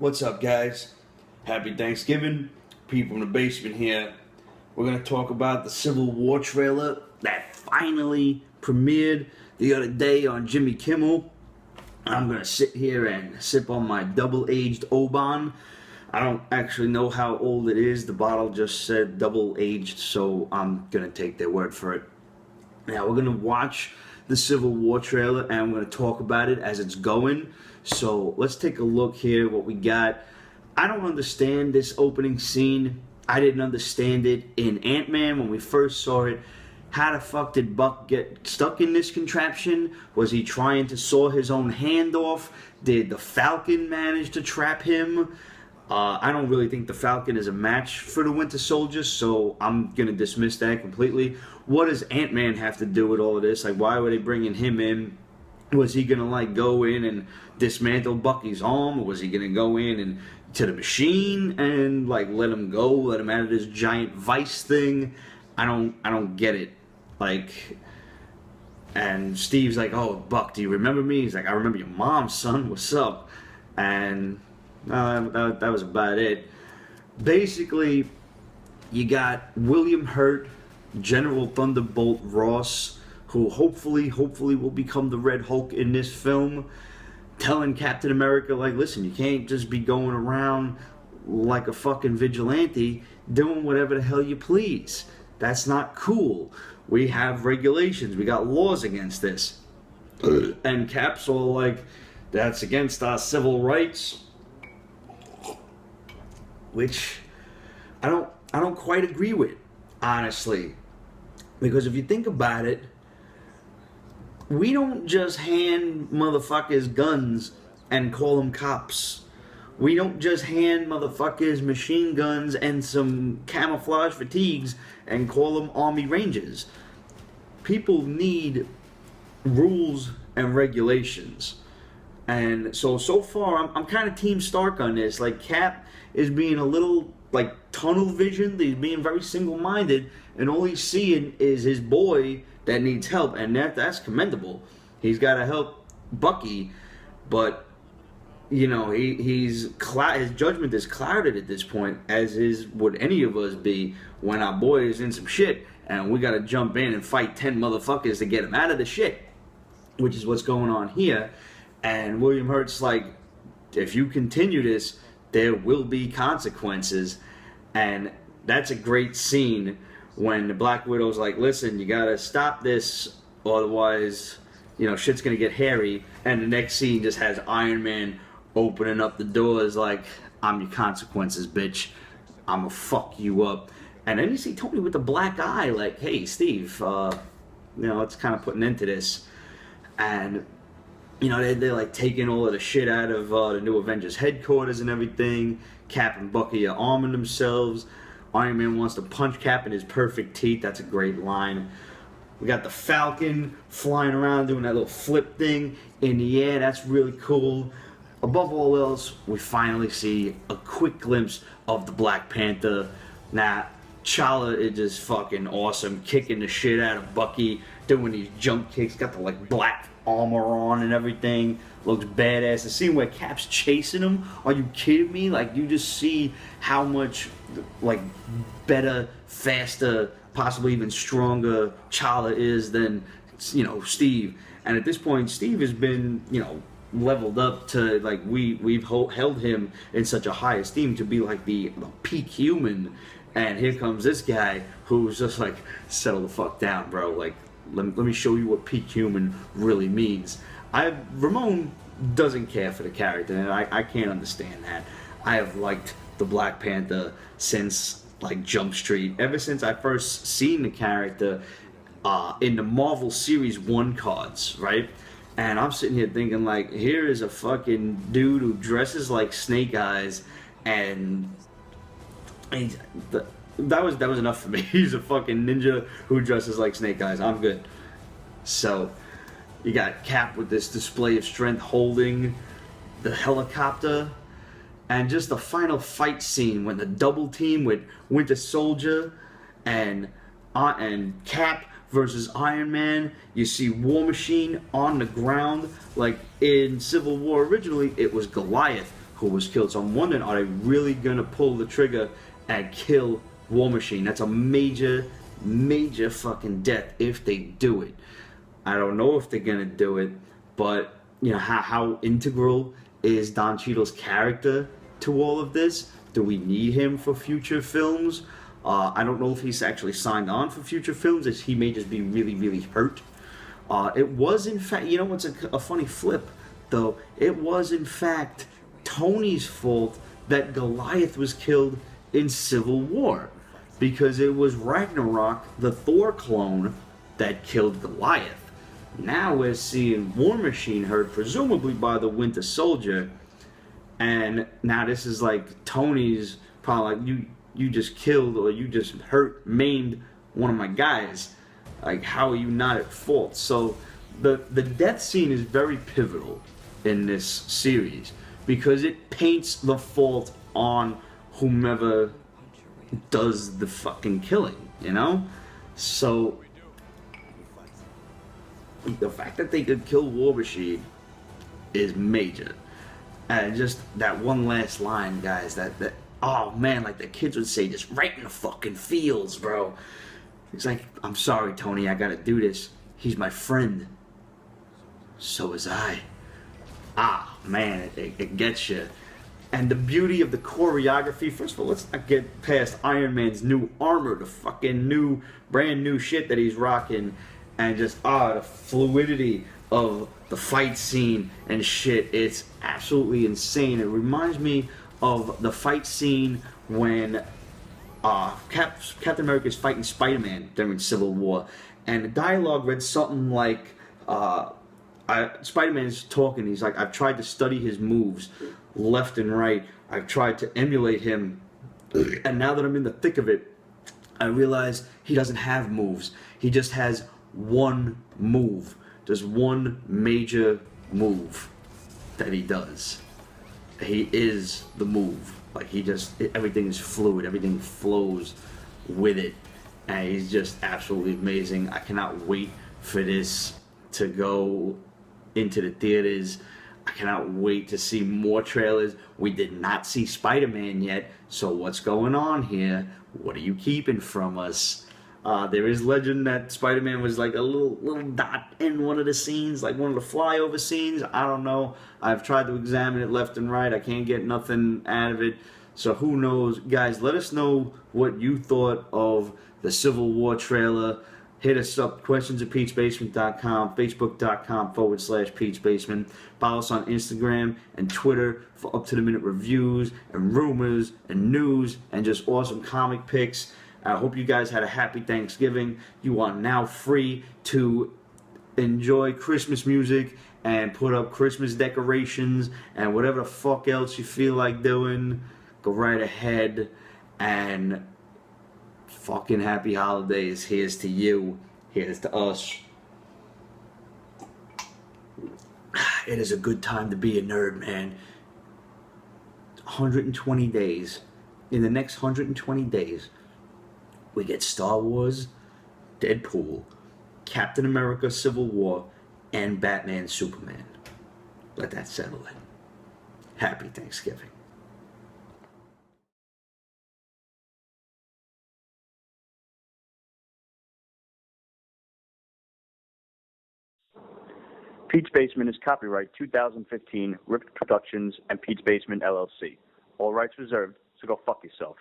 What's up, guys? Happy Thanksgiving. People in the basement here. We're going to talk about the Civil War trailer that finally premiered the other day on Jimmy Kimmel. I'm going to sit here and sip on my double-aged Oban. I don't actually know how old it is. The bottle just said double-aged, so I'm going to take their word for it. Now, we're going to watch the Civil War trailer, and I'm going to talk about it as it's going. So let's take a look here what we got. I don't understand this opening scene. I didn't understand it in Ant-Man when we first saw it. How the fuck did Buck get stuck in this contraption? Was he trying to saw his own hand off? Did the Falcon manage to trap him? I don't really think the Falcon is a match for the Winter Soldier, so I'm going to dismiss that completely. What does Ant-Man have to do with all of this? Like, why were they bringing him in? Was he going to, like, go in and dismantle Bucky's arm? Or was he going to go in and to the machine and, like, let him go, let him out of this giant vice thing? I don't get it. Like, and Steve's like, oh, Buck, do you remember me? He's like, I remember your mom, son. What's up? And that was about it. Basically, you got William Hurt, General Thunderbolt Ross, who hopefully will become the Red Hulk in this film, telling Captain America, like, listen, you can't just be going around like a fucking vigilante doing whatever the hell you please. That's not cool. We have regulations. We got laws against this. And Cap's all like, that's against our civil rights. Which I don't quite agree with, honestly. Because if you think about it, we don't just hand motherfuckers guns and call them cops. We don't just hand motherfuckers machine guns and some camouflage fatigues and call them Army Rangers. People need rules and regulations. And so far, I'm kind of Team Stark on this. Like, Cap is being a little, like, tunnel visioned. He's being very single-minded, and all he's seeing is his boy that needs help, and that's commendable. He's got to help Bucky, but, you know, his judgment is clouded at this point, as would any of us be when our boy is in some shit, and we got to jump in and fight 10 motherfuckers to get him out of the shit, which is what's going on here. And William Hurt's like, if you continue this, there will be consequences. And that's a great scene when the Black Widow's like, listen, you gotta stop this, otherwise, you know, shit's gonna get hairy. And the next scene just has Iron Man opening up the doors like, I'm your consequences, bitch. I'ma fuck you up. And then you see Tony with the black eye like, hey, Steve, you know, let's kind of put an end to this. And you know, they're like taking all of the shit out of the New Avengers headquarters and everything. Cap and Bucky are arming themselves. Iron Man wants to punch Cap in his perfect teeth. That's a great line. We got the Falcon flying around doing that little flip thing in the air. That's really cool. Above all else, we finally see a quick glimpse of the Black Panther. Now, T'Challa is just fucking awesome, kicking the shit out of Bucky, doing these jump kicks, got the like black armor on and everything, looks badass. The scene where Cap's chasing him, are you kidding me? Like, you just see how much like better, faster, possibly even stronger T'Challa is than, you know, Steve. And at this point, Steve has been, you know, leveled up to, like, we've held him in such a high esteem to be like the peak human. And here comes this guy who's just like, settle the fuck down, bro. Like, let me show you what peak human really means. Ramon doesn't care for the character, and I can't understand that. I have liked the Black Panther since, like, Jump Street. Ever since I first seen the character in the Marvel Series 1 cards, right? And I'm sitting here thinking, like, here is a fucking dude who dresses like Snake Eyes, and that was enough for me. He's a fucking ninja who dresses like Snake Eyes. I'm good. So, you got Cap with this display of strength holding the helicopter, and just the final fight scene when the double team with Winter Soldier and Cap versus Iron Man. You see War Machine on the ground. Like in Civil War originally, it was Goliath who was killed. So I'm wondering, are they really gonna pull the trigger and kill War Machine? That's a major, major fucking death if they do it. I don't know if they're gonna do it, but you know how integral is Don Cheadle's character to all of this? Do we need him for future films? I don't know if he's actually signed on for future films, as he may just be really, really hurt. It was, in fact, you know what's a funny flip, though? It was, in fact, Tony's fault that Goliath was killed in Civil War, because it was Ragnarok, the Thor clone, that killed Goliath. Now we're seeing War Machine hurt, presumably by the Winter Soldier, and now this is like Tony's probably like, you just killed or you just hurt, maimed one of my guys. Like, how are you not at fault? So the death scene is very pivotal in this series because it paints the fault on whomever does the fucking killing, you know? So the fact that they could kill War Machine is major. And just that one last line, guys, that oh man, like the kids would say, just right in the fucking feels, bro. He's like, I'm sorry, Tony, I gotta do this. He's my friend. So is I. Ah, man, it gets you. And the beauty of the choreography, first of all, let's not get past Iron Man's new armor, the fucking new, brand new shit that he's rocking, and just, the fluidity of the fight scene and shit. It's absolutely insane. It reminds me of the fight scene when Captain America is fighting Spider-Man during Civil War, and the dialogue read something like, Spider-Man's talking, he's like, I've tried to study his moves left and right, I've tried to emulate him, and now that I'm in the thick of it, I realize he doesn't have moves. He just has one move. There's one major move that he does. He is the move. Like, everything is fluid, everything flows with it, and he's just absolutely amazing. I cannot wait for this to go into the theaters. I cannot wait to see more trailers. We did not see Spider-Man yet, so what's going on here? What are you keeping from us? There is legend that Spider-Man was like a little dot in one of the scenes, like one of the flyover scenes. I don't know. I've tried to examine it left and right. I can't get nothing out of it. So who knows? Guys, let us know what you thought of the Civil War trailer. Hit us up, questions@Pete'sBasement.com, Facebook.com/Pete'sBasement. Follow us on Instagram and Twitter for up-to-the-minute reviews and rumors and news and just awesome comic picks. I hope you guys had a happy Thanksgiving. You are now free to enjoy Christmas music and put up Christmas decorations and whatever the fuck else you feel like doing. Go right ahead, and fucking happy holidays. Here's to you. Here's to us. It is a good time to be a nerd, man. 120 days. In the next 120 days, we get Star Wars, Deadpool, Captain America Civil War, and Batman Superman. Let that settle in. Happy Thanksgiving. Pete's Basement is copyright 2015, Rift Productions and Pete's Basement LLC. All rights reserved, so go fuck yourself.